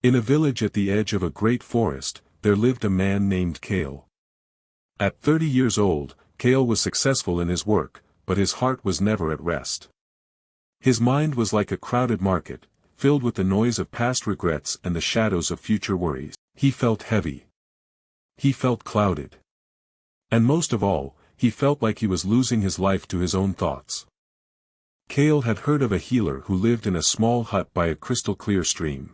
In a village at the edge of a great forest, there lived a man named Kael. At 30 years old, Kael was successful in his work, but his heart was never at rest. His mind was like a crowded market, filled with the noise of past regrets and the shadows of future worries. He felt heavy. He felt clouded. And most of all, he felt like he was losing his life to his own thoughts. Kael had heard of a healer who lived in a small hut by a crystal-clear stream.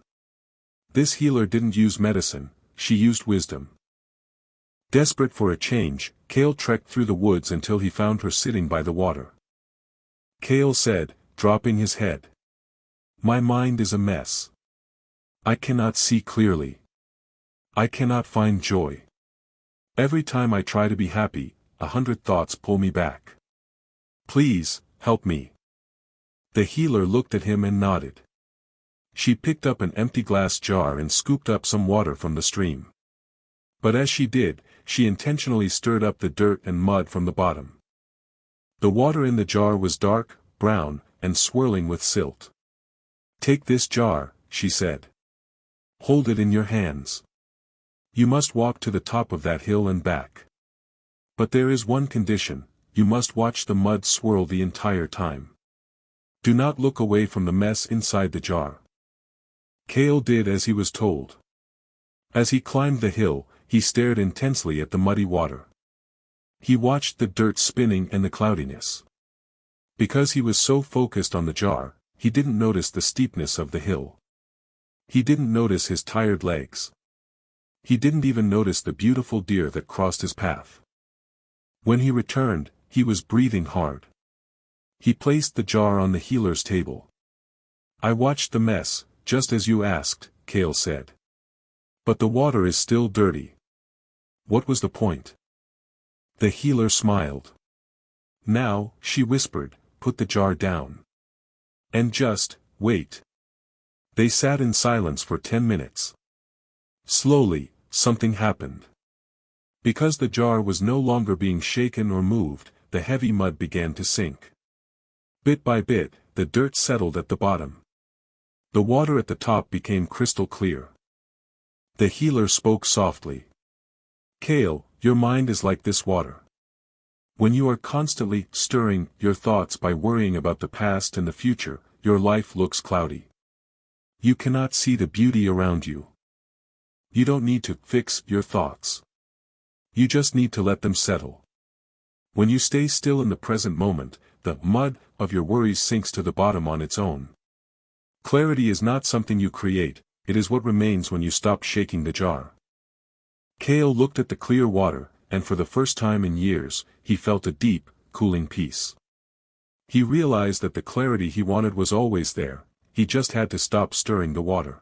This healer didn't use medicine, she used wisdom. Desperate for a change, Kael trekked through the woods until he found her sitting by the water. Kael said, dropping his head. "My mind is a mess. I cannot see clearly. I cannot find joy. Every time I try to be happy, 100 thoughts pull me back. Please, help me." The healer looked at him and nodded. She picked up an empty glass jar and scooped up some water from the stream. But as she did, she intentionally stirred up the dirt and mud from the bottom. The water in the jar was dark, brown, and swirling with silt. "Take this jar," she said. "Hold it in your hands. You must walk to the top of that hill and back. But there is one condition, you must watch the mud swirl the entire time. Do not look away from the mess inside the jar." Kael did as he was told. As he climbed the hill, he stared intensely at the muddy water. He watched the dirt spinning and the cloudiness. Because he was so focused on the jar, he didn't notice the steepness of the hill. He didn't notice his tired legs. He didn't even notice the beautiful deer that crossed his path. When he returned, he was breathing hard. He placed the jar on the healer's table. "I watched the mess, just as you asked," Kael said. "But the water is still dirty. What was the point?" The healer smiled. "Now," she whispered, "put the jar down. And just, wait." They sat in silence for 10 minutes. Slowly, something happened. Because the jar was no longer being shaken or moved, the heavy mud began to sink. Bit by bit, the dirt settled at the bottom. The water at the top became crystal clear. The healer spoke softly. "Kael, your mind is like this water. When you are constantly stirring your thoughts by worrying about the past and the future, your life looks cloudy. You cannot see the beauty around you. You don't need to fix your thoughts. You just need to let them settle. When you stay still in the present moment, the mud of your worries sinks to the bottom on its own. Clarity is not something you create, it is what remains when you stop shaking the jar." Kael looked at the clear water, and for the first time in years, he felt a deep, cooling peace. He realized that the clarity he wanted was always there, he just had to stop stirring the water.